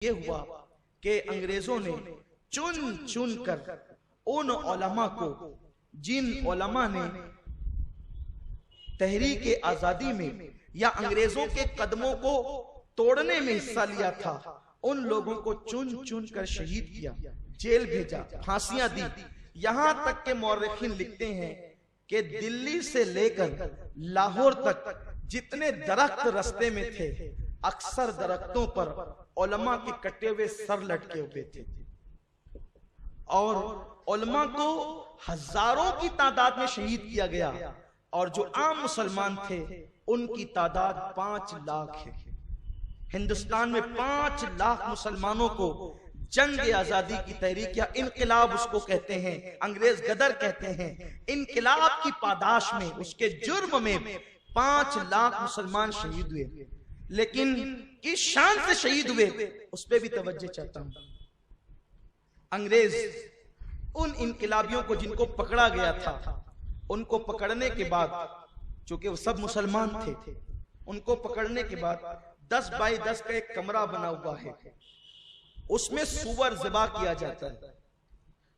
یہ ہوا کہ انگریزوں نے چن چن کر ان علماء کو، جن علماء نے تحریک آزادی میں یا انگریزوں کے قدموں کو توڑنے میں حصہ لیا تھا، ان لوگوں کو چن چن کر شہید کیا، جیل بھیجا، پھانسیاں دی۔ یہاں تک کہ مورخین لکھتے ہیں کہ دلی سے لے کر لاہور تک جتنے درخت رستے میں تھے، اکثر درختوں پر علماء کے کٹے ہوئے سر لٹکے ہوئے تھے، اور علماء کو ہزاروں کی تعداد میں شہید کیا گیا، اور جو عام مسلمان تھے ان کی تعداد 5 لاکھ ہے۔ ہندوستان میں 5 لاکھ مسلمانوں کو جنگ آزادی کی تحریک یا انقلاب اس کو کہتے ہیں، انگریز غدر کہتے ہیں، انقلاب کی پاداش میں، اس کے جرم میں 5 لاکھ مسلمان شہید ہوئے۔ لیکن کس شان سے شہید ہوئے اس پہ بھی توجہ چاہتا ہوں۔ انگریز ان انقلابیوں کو جن کو پکڑا گیا تھا، ان کو پکڑنے کے بعد، چونکہ وہ سب مسلمان تھے، ان کو پکڑنے کے بعد 10 بائی 10 کا ایک کمرہ بنا ہوا ہے، اس میں سور ذبح کیا جاتا ہے۔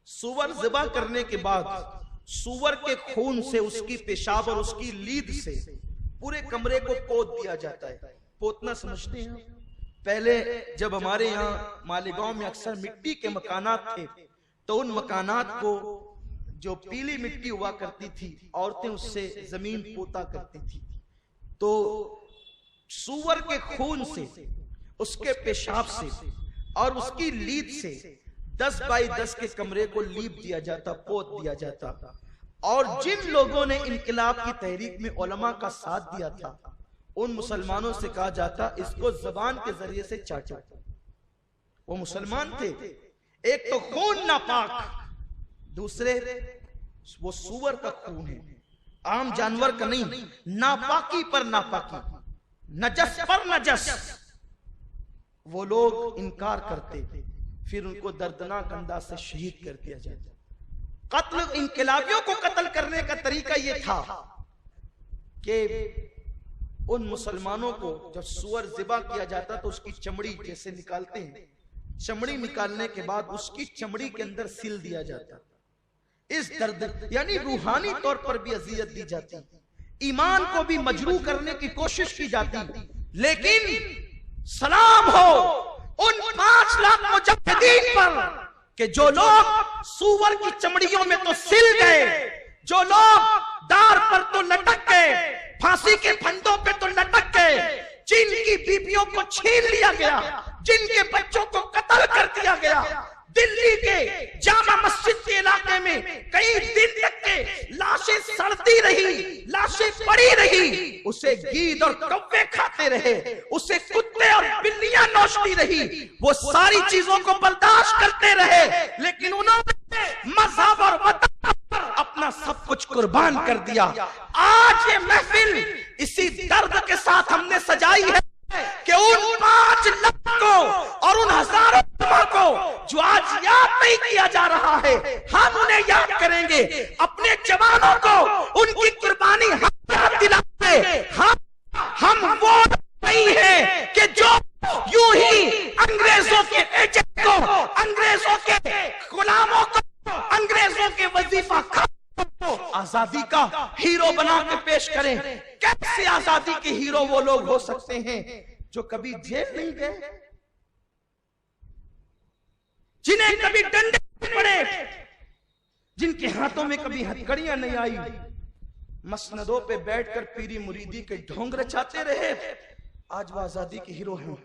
سور ذبح کرنے کے بعد سور کے خون سے، اس کی پیشاب اور اس کی لید سے پورے کمرے کو پوت دیا جاتا ہے۔ پوتنا سمجھتے ہیں؟ پہلے جب ہمارے یہاں مالیگاؤں میں اکثر مٹی کے مکانات تھے تو ان مکانات کو جو پیلی مٹی ہوا کرتی تھی، عورتیں اس سے زمین پوتا کرتی تھی، تو سور کے خون سے، اس کے پیشاب سے اور اس کی لید سے 10 بائی 10 کے کمرے کو لیپ دیا جاتا، پوت دیا جاتا، اور جن لوگوں نے انقلاب کی تحریک میں علماء کا ساتھ دیا تھا ان مسلمانوں سے کہا جاتا اس کو زبان کے ذریعے سے چاٹو۔ وہ مسلمان تھے، ایک تو خون ناپاک، دوسرے وہ سور کا خون ہے، عام جانور کا نہیں، ناپاکی پر ناپاکی، نجس پر نجس۔ وہ لوگ انکار کرتے، پھر ان کو دردناک انداز سے شہید کر دیا جاتا۔ قتل، انقلابیوں کو قتل کرنے کا طریقہ یہ تھا کہ ان مسلمانوں کو جب سور ذبح کیا جاتا تو اس کی چمڑی جیسے نکالتے ہیں، چمڑی نکالنے کے بعد اس کی چمڑی کے اندر سل دیا جاتا، اس درد یعنی روحانی طور پر بھی اذیت دی جاتی، ایمان کو بھی مجروح کرنے کی کوشش کی جاتی۔ لیکن سلام ہو ان 5 لاکھ مجاہدین پر کہ جو لوگ سور کی چمڑیوں میں تو سل گئے، جو لوگ دار پر تو لٹک گئے، پھانسی کے پھندوں پہ تو لٹک گئے، جن کی بیویوں کو چھین لیا گیا، جن کے بچوں کو قتل کر دیا گیا، دلی کے جامع مسجد کے علاقے میں کئی دن تک کے لاشیں سڑتی رہی، لاشیں پڑی رہی، اسے گید اور کوے کھاتے رہے، اسے کتے اور بلیاں نوچتی رہی، وہ ساری چیزوں کو برداشت کرتے رہے، لیکن انہوں نے مذہب اور وطن اپنا سب کچھ قربان کر دیا۔ آج یہ محفل اسی درد کے ساتھ ہم نے سجائی ہے کہ ان 5 لاکھ کو اور ان ہزاروں کو جو آج یاد نہیں کیا جا رہا ہے، ہم انہیں یاد کریں گے، اپنے جوانوں کو ان کی قربانی یاد دلاتے۔ ہم وہ نہیں ہیں کہ جو یوں ہی انگریزوں کے ایجنٹ کو، انگریزوں کے غلاموں کو، انگریزوں کے وظیفہ خانوں کو آزادی کا ہیرو بنا کے پیش کریں۔ کیسے آزادی کے ہیرو وہ لوگ ہو سکتے ہیں جو کبھی جیل نہیں گئے، جنہیں کبھی ڈنڈے نہیں پڑے، جن کے ہاتھوں میں کبھی ہتھکڑیاں نہیں آئی، مسندوں پہ بیٹھ کر پیری مریدی کے ڈھونگ رچاتے رہے، آج وہ آزادی کے ہیرو ہیں۔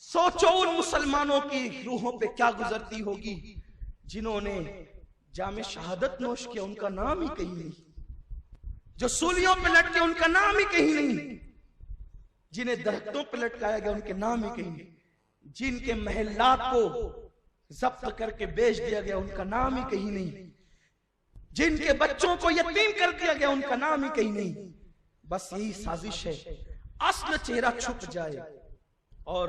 سوچو ان مسلمانوں کی روحوں پہ کیا گزرتی ہوگی جنہوں نے جام شہادت نوش کیا، ان کا نام ہی کہیں نہیں، جو سولیوں پہ لٹکے ان کا نام ہی کہیں نہیں، جنہیں درختوں پہ لٹکایا گیا ان کے نام ہی کہیں نہیں، جن کے محلات کو ضبط کر کے بیچ دیا گیا ان کا نام ہی کہیں نہیں، جن کے بچوں کو یتیم کر دیا گیا ان کا نام ہی کہیں نہیں۔ بس یہی سازش ہے، اصل چہرہ چھپ جائے اور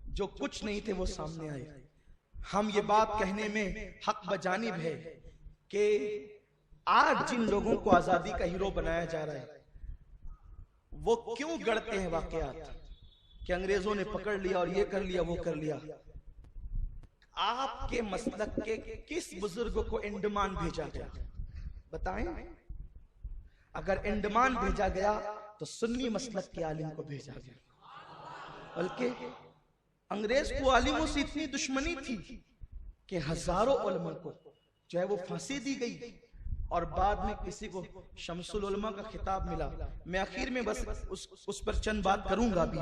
جو کچھ نہیں تھے وہ سامنے آئے۔ ہم یہ بات کہنے میں حق بجانب ہے کہ آج جن لوگوں کو آزادی کا ہیرو بنایا جا رہا ہے وہ کیوں گڑتے ہیں واقعات کہ انگریزوں نے پکڑ لیا اور یہ کر لیا وہ کر لیا۔ آپ کے مسلک کے کس بزرگ کو انڈمان بھیجا گیا؟ بتائیں. اگر انڈمان بھیجا گیا تو سنی مسلک کے عالم کو بھیجا گیا. بلکہ انگریز کو عالموں سے اتنی دشمنی تھی کہ ہزاروں علماء کو جو ہے وہ پھانسی دی گئی، اور بعد میں کسی کو شمس العلماء کا خطاب ملا. میں آخر میں بس اس پر چند بات کروں گا بھی،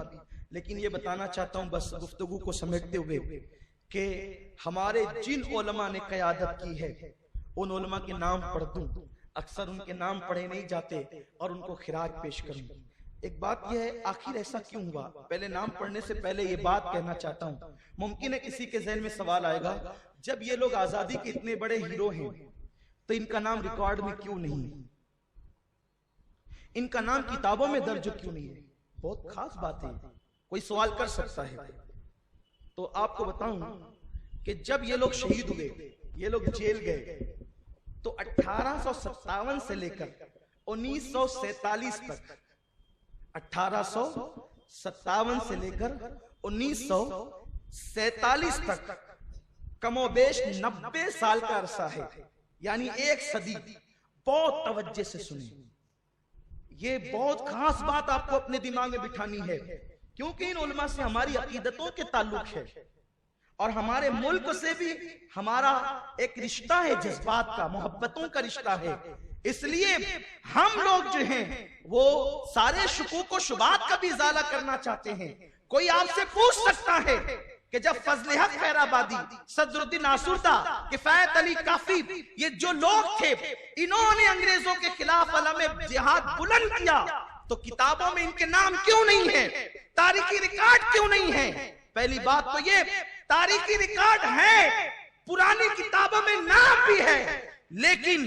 لیکن یہ بتانا چاہتا ہوں بس گفتگو کو سمیٹتے ہوئے کہ ہمارے جن علماء نے قیادت کی ہے ان علماء کے نام پڑھ دوں. اکثر ان کے نام پڑھے نہیں جاتے اور ان کو خراج پیش کروں. ایک بات یہ ہے، آخر ایسا کیوں ہوا؟ پہلے نام پڑھنے سے پہلے یہ بات کہنا چاہتا ہوں. ممکن ہے کسی کے ذہن میں سوال آئے گا، جب یہ لوگ آزادی کے اتنے بڑے ہیرو ہیں تو ان کا نام ریکارڈ میں کیوں نہیں ہے؟ ان کا نام کتابوں میں درج کیوں نہیں ہے؟ بہت خاص بات ہے، کوئی سوال کر سکتا ہے. تو آپ کو بتاؤں کہ جب یہ لوگ شہید ہوئے، یہ لوگ جیل گئے، تو 1857 سے لے کر 1947 تک، 1857 سے لے کر 1947 تک کم و بیش 90 سال کا عرصہ ہے، یعنی ایک صدی. بہت توجہ سے سنیں، یہ بہت خاص بات آپ کو اپنے دماغ میں بٹھانی ہے، کیونکہ ان علماء سے ہماری عقیدتوں کے تعلق ہے اور ہمارے ملک سے بھی ہمارا ایک رشتہ ہے، جذبات کا، محبتوں کا رشتہ ہے. اس لیے ہم لوگ جو ہیں وہ سارے شکوک و شبہات کا بھی ازالہ کرنا چاہتے ہیں. کوئی آپ سے پوچھ سکتا ہے کہ جب فضل حق خیر آبادی، صدر الدین آسودہ، کفایت علی کافی، یہ جو لوگ تھے انہوں نے انگریزوں کے خلاف علم جہاد بلند کیا، تو کتابوں میں ان کے نام کیوں نہیں ہیں؟ تاریخی ریکارڈ کیوں نہیں ہیں؟ پہلی بات تو یہ، تاریخی ریکارڈ ہے، پرانی کتابوں میں نام بھی ہے، لیکن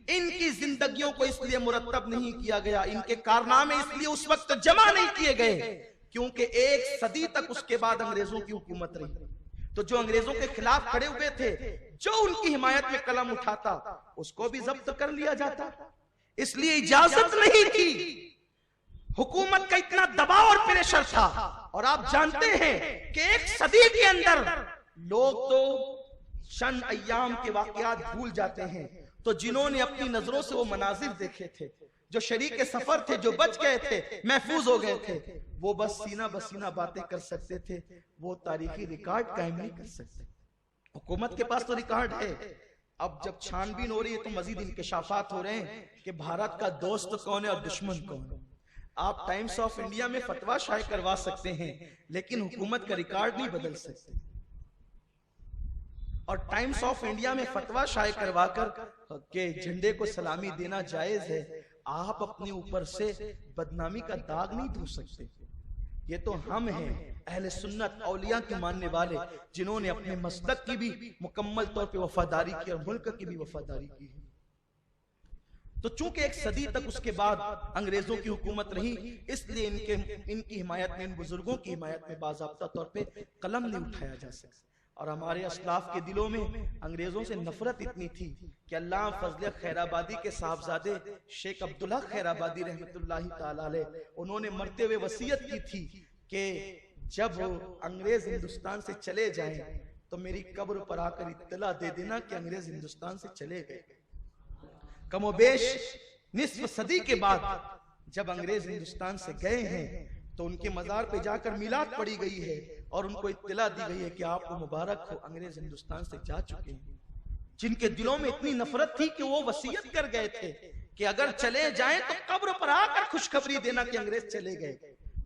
ان کی زندگیوں کو اس لیے مرتب نہیں کیا گیا، ان کے کارنامے اس لیے اس وقت جمع نہیں کیے گئے کیونکہ ایک صدی تک اس کے بعد انگریزوں کی حکومت رہی. تو جو انگریزوں کے خلاف کھڑے ہوئے تھے، جو ان کی حمایت میں قلم اٹھاتا اس کو بھی ضبط کر لیا جاتا. اس لیے اجازت نہیں تھی. حکومت کا اتنا دباؤ اور پریشر تھا. اور آپ جانتے ہیں کہ ایک صدی کے اندر لوگ تو چند ایام کے واقعات بھول جاتے ہیں. تو جنہوں نے اپنی نظروں سے وہ مناظر دیکھے تھے، جو شریک سفر تھے، جو بچ گئے تھے، محفوظ ہو گئے تھے، وہ بس سینہ بسینہ باتیں کر سکتے تھے، وہ تاریخی ریکارڈ قائم نہیں کر سکتے. حکومت کے پاس تو ریکارڈ ہے. اب جب چھان بین ہو رہی ہے تو مزید انکشافات ہو رہے ہیں کہ بھارت کا دوست کون ہے اور دشمن کون ہے. آپ ٹائمز آف انڈیا میں فتویٰ شائع کروا سکتے ہیں لیکن حکومت کا ریکارڈ نہیں بدل سکتے. اور ٹائمز آف انڈیا میں فتویٰ شائع کروا کر کہ جھنڈے کو سلامی دینا جائز ہے، آپ اپنے اوپر سے بدنامی کا داغ نہیں دھو سکتے. یہ تو ہم ہیں اہل سنت اولیاء کے ماننے والے، جنہوں نے اپنے مسلک کی بھی مکمل طور پہ وفاداری کی اور ملک کی بھی وفاداری کی ہے. تو چونکہ ایک صدی تک اس کے بعد انگریزوں کی حکومت رہی، اس لیے ان کی حمایت میں، ان بزرگوں کی حمایت میں باضابطہ طور پہ قلم نہیں اٹھایا جا سکتا. اور ہمارے اسلاف کے دلوں میں انگریزوں سے نفرت اتنی تھی کہ علامہ فضل خیر آبادی کے صاحبزادے شیخ عبداللہ خیر آبادی رحمت اللہ تعالی علیہ، انہوں نے مرتے ہوئے وصیت کی تھی کہ جب انگریز ہندوستان سے چلے جائیں تو میری قبر پر آ کر اطلاع دے دینا کہ انگریز ہندوستان سے چلے گئے. کم و بیش نصف صدی کے بعد جب انگریز ہندوستان سے گئے ہیں تو ان کے مزار پہ جا کر میلاد پڑھی گئی ہے اور ان کو اطلاع دی گئی ہے کہ آپ کو مبارک ہو، انگریز ہندوستان سے جا چکے ہیں. جن کے دلوں میں اتنی نفرت تھی کہ وہ وصیت کر گئے تھے کہ اگر چلے جائیں تو قبر پر آ کر خوشخبری دینا کہ انگریز چلے گئے.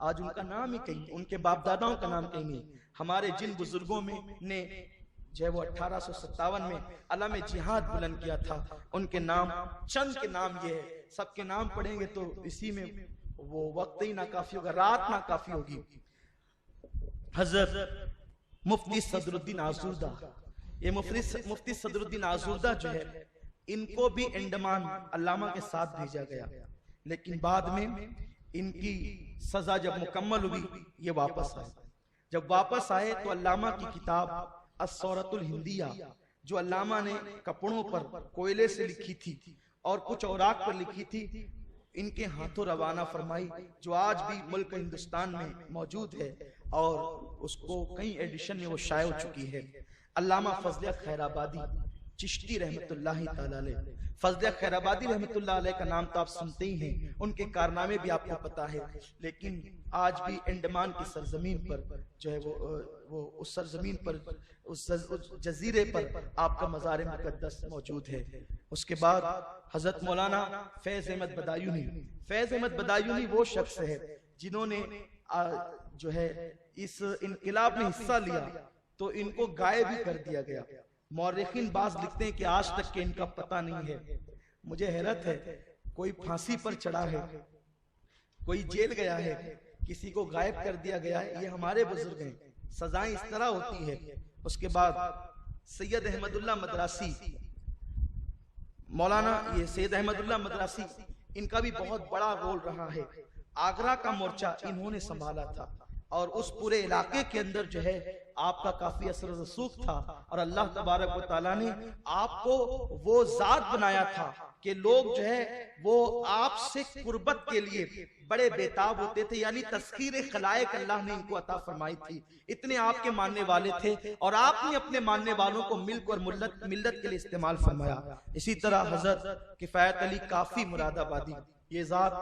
آج ان کا نام ہی کہیں، ان کے باپ داداؤں کا نام کہیں نہیں. ہمارے جن بزرگوں میں نے جو ہے وہ 1857 میں علم جہاد بلند کیا تھا، ان کے نام، چند کے نام یہ ہے. سب کے نام پڑھیں گے تو اسی میں وہ وقت ہی ناکافی ہوگا، رات ناکافی ہوگی. حضرت مفتی صدر الدین آزوردہ، یہ مفتی صدر الدین آزوردہ جو ہے ان کو بھی انڈمان علامہ کے ساتھ بھیجا گیا، لیکن بعد میں ان کی سزا جب مکمل ہوئی یہ واپس آئے. جب واپس آئے تو علامہ کی کتاب السورۃ الہندیہ جو علامہ نے کپڑوں پر کوئلے سے لکھی تھی اور کچھ اوراق پر لکھی تھی، ان کے ہاتھوں روانہ فرمائی، جو آج بھی ملک ہندوستان میں موجود ہے اور اس کو کئی ایڈیشن میں وہ شائع ہو چکی ہے. علامہ فضل خیر آبادی چشتی رحمت اللہ تعالی علیہ. فضل خیر آبادی رحمت اللہ علیہ کا نام تو آپ سنتے ہی ہیں، ان کے کارنامے بھی آپ کو پتا ہے، لیکن آج بھی انڈمان کی سرزمین پر جو ہے وہ اس سرزمین پر اس جزیرے پر آپ کا مزار مقدس موجود ہے. اس کے بعد حضرت مولانا فیض احمد بدایونی. فیض احمد بدایونی وہ شخص ہے جنہوں نے جو ہے اس انقلاب میں حصہ لیا تو ان کو غائب بھی کر دیا گیا. مورخین بعض لکھتے ہیں کہ آج تک کہ ان کا پتہ نہیں ہے. مجھے حیرت ہے، کوئی پھانسی پر چڑھا ہے، کوئی جیل گیا ہے، کسی کو غائب کر دیا گیا ہے. یہ ہمارے بزرگ ہیں، سزائیں اس طرح ہوتی ہے. اس کے بعد سید احمد اللہ مدراسی، مولانا یہ سید احمد اللہ مدراسی، ان کا بھی بہت بڑا رول رہا ہے. آگرہ کا مورچہ انہوں نے سنبھالا تھا اور اس پورے علاقے کے اندر جو ہے آپ کا کافی اثر و رسوخ تھا، اور اللہ تبارک و تعالیٰ نے آپ کو وہ ذات بنایا تھا کہ لوگ جو ہے وہ آپ سے قربت کے لیے بڑے بیتاب ہوتے تھے. یعنی تذکیر خلائق اللہ نے ان کو عطا فرمائی تھی. اتنے آپ کے ماننے والے تھے اور آپ نے اپنے ماننے والوں کو ملک اور ملت کے لیے استعمال فرمایا. اسی طرح حضرت کفایت علی کافی مراد آبادی، یہ ذات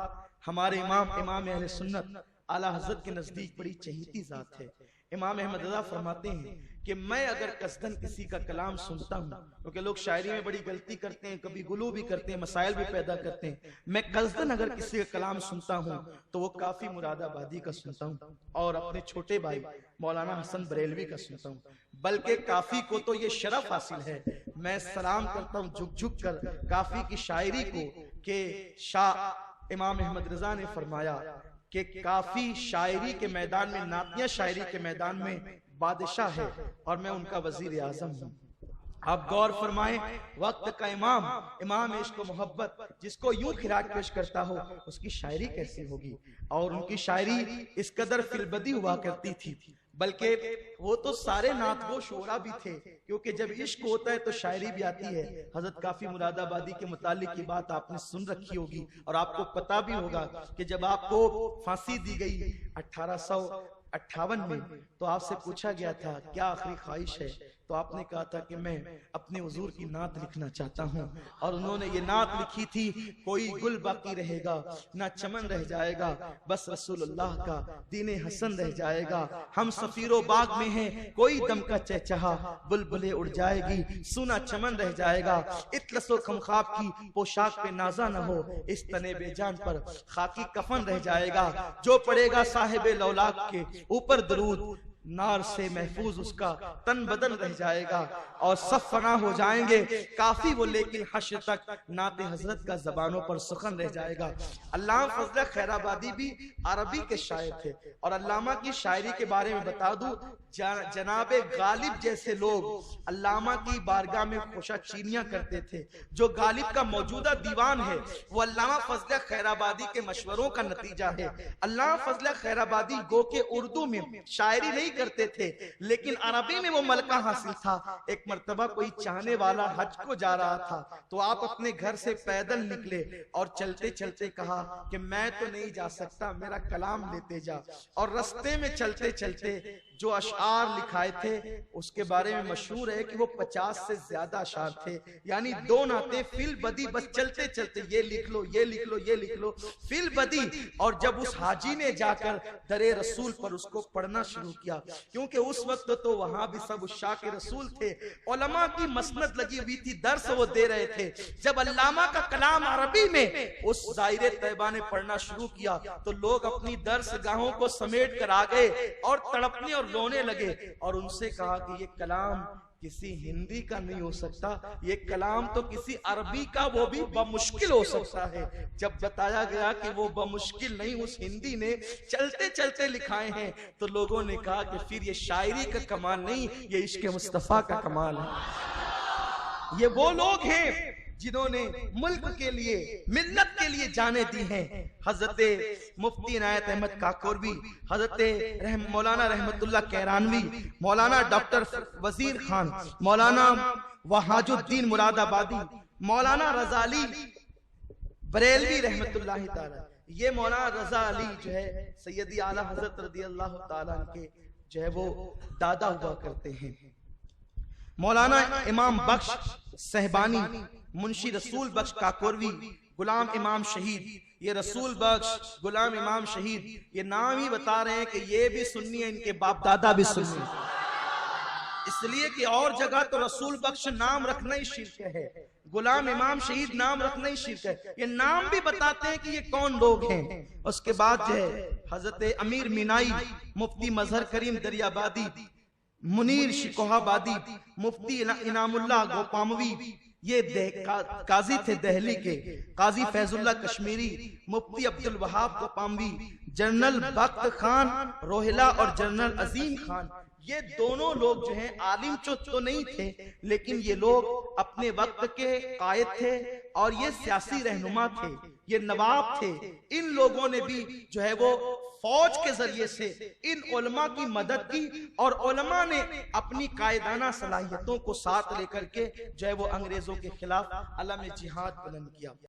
ہمارے امام اہل سنت اعلیٰ حضرت کے نزدیک بڑی چہیتی ذات ہے. امام احمد رضا فرماتے ہیں کہ میں اگر قصداً کسی کا کلام سنتا ہوں، کیونکہ لوگ شاعری میں بڑی غلطی کرتے ہیں، کبھی غلو بھی کرتے ہیں، مسائل بھی پیدا کرتے ہیں. میں قصداً اگر کسی کا کلام سنتا ہوں تو وہ کافی مراد آبادی کا سنتا ہوں اور اپنے چھوٹے بھائی مولانا حسن بریلوی کا سنتا ہوں. بلکہ کافی کو تو یہ شرف حاصل ہے، میں سلام کرتا ہوں جھک جھک کر کافی کی شاعری کو، کہ شاہ امام احمد رضا نے فرمایا کہ کافی شاعری کے میدان میں، نعتیہ شاعری کے میدان میں بادشاہ ہے اور میں ان کا وزیر اعظم ہوں. آپ غور فرمائیں، وقت کا امام عشق و محبت جس کو یوں خراج پیش کرتا ہو، اس کی شاعری کیسی ہوگی؟ اور ان کی شاعری اس قدر فی البدی ہوا کرتی تھی، بلکہ وہ تو سارے نعت گو شعرا بھی تھے، کیونکہ جب عشق ہوتا ہے تو شاعری بھی آتی ہے. حضرت کافی مراد آبادی کے متعلق کی بات آپ نے سن رکھی ہوگی اور آپ کو پتا بھی ہوگا کہ جب آپ کو پھانسی دی گئی 1858 میں تو آپ سے پوچھا گیا تھا کیا آخری خواہش ہے، تو آپ نے کہا تھا کہ میں اپنے حضور کی نعت لکھنا چاہتا ہوں. اور انہوں نے یہ نعت لکھی تھی، کوئی گل باقی رہے گا نہ چمن رہ جائے گا، بس رسول اللہ کا دین حسن رہ جائے گا. ہم سفیر و باغ میں ہیں، کوئی دم کا چہچہا بلبلے اڑ جائے گی، سونا چمن رہ جائے گا. اطلس و خمخاب کی پوشاک پہ نازا نہ ہو، اس تنے بے جان پر خاکی کفن رہ جائے گا. جو پڑے گا صاحب لولاک کے اوپر درود، نار سے محفوظ اس کا تن بدن رہ جائے گا اور سب فنا ہو جائیں گے. کافی وہ لیکن حشر تک نعت حضرت کا زبانوں پر سخن رہ جائے گا. علامہ فضل خیر آبادی بھی عربی کے شاعر تھے، اور علامہ کی شاعری کے بارے میں بتا دوں، جناب غالب جیسے لوگ علامہ کی بارگاہ میں خوشا چینیاں کرتے تھے. جو غالب کا موجودہ دیوان ہے وہ علامہ فضل خیر آبادی کے مشوروں کا نتیجہ ہے. علامہ فضل خیر آبادی گو کہ اردو میں شاعری نہیں کرتے تھے لیکن عربی میں وہ ملکہ حاصل تھا. ایک مرتبہ کوئی چاہنے والا حج کو جا رہا تھا تو آپ اپنے گھر سے پیدل نکلے اور چلتے چلتے کہا کہ میں تو نہیں جا سکتا، میرا کلام لیتے جا. اور رستے میں چلتے چلتے جو اشعار لکھائے تھے اس کے بارے میں مشہور ہے کہ وہ 50 سے زیادہ اشعار تھے. یعنی دو نعتیں فی البدی، بس چلتے چلتے یہ لکھ لو یہ لکھ لو یہ لکھ لو فی البدی. اور جب اس حاجی نے جا کر در رسول پر اس کو پڑھنا شروع کیا، کیونکہ اس وقت تو وہاں بھی سب عشاق رسول تھے، علماء کی مسند لگی ہوئی تھی، درس وہ دے رہے تھے. جب علامہ کا کلام عربی میں اس زائر طیبہ نے پڑھنا شروع کیا تو لوگ اپنی درس گاہوں کو سمیٹ کر آ گئے اور تڑپنے اور رونے لگے. اور ان سے کہا کہ یہ کلام کسی ہندی کا نہیں ہو سکتا، یہ کلام تو کسی عربی کا وہ بھی بمشکل ہو سکتا ہے. جب بتایا گیا کہ وہ بمشکل نہیں، اس ہندی نے چلتے چلتے لکھائے ہیں، تو لوگوں نے کہا کہ پھر یہ شاعری کا کمال نہیں، یہ عشق مصطفیٰ کا کمال ہے. یہ وہ لوگ ہیں جنہوں نے ملک کے لیے، ملت کے لیے جانیں دی ہیں. حضرت مفتی عنایت احمد کاکوروی، حضرت مولانا رحمت اللہ کیرانوی، مولانا ڈاکٹر وزیر خان، مولانا وحاج الدین مراد آبادی، مولانا رضا علی بریلوی رحمت اللہ تعالی. یہ مولانا رضا علی جو ہے سیدی اعلیٰ حضرت رضی اللہ تعالیٰ کے جو ہے وہ دادا ہوا کرتے ہیں. مولانا امام بخش صہبانی، منشی رسول بخش کاکوروی، غلام امام شہید. یہ رسول بخش، غلام امام شہید، یہ نام ہی بتا رہے ہیں کہ یہ بھی سنی ہے، ان کے باپ دادا بھی سنی ہے. اس لیے کہ اور جگہ تو رسول بخش نام رکھنا ہی شرک ہے، غلام امام شہید نام رکھنا ہی شرک ہے. یہ نام بھی بتاتے ہیں کہ یہ کون لوگ ہیں. اس کے بعد جو ہے حضرت امیر مینائی، مفتی مظہر کریم دریابادی، منیر شکوہ آبادی، مفتی انعام اللہ گوپاموی، یہ قاضی تھے دہلی کے، قاضی فیض اللہ کشمیری، مفتی عبد الوہاب گوپاموی، جنرل بخت خان روہلا اور جنرل عظیم خان. یہ دونوں لوگ جو ہیں عالم تو نہیں تھے، لیکن یہ لوگ اپنے وقت کے قائد تھے اور یہ سیاسی رہنما تھے، یہ نواب تھے. ان لوگوں نے بھی جو ہے وہ فوج کے ذریعے سے ان علماء کی مدد کی، اور علماء نے اپنی قائدانہ صلاحیتوں کو ساتھ لے کر کے جو ہے وہ انگریزوں کے خلاف علم جہاد بلند کیا.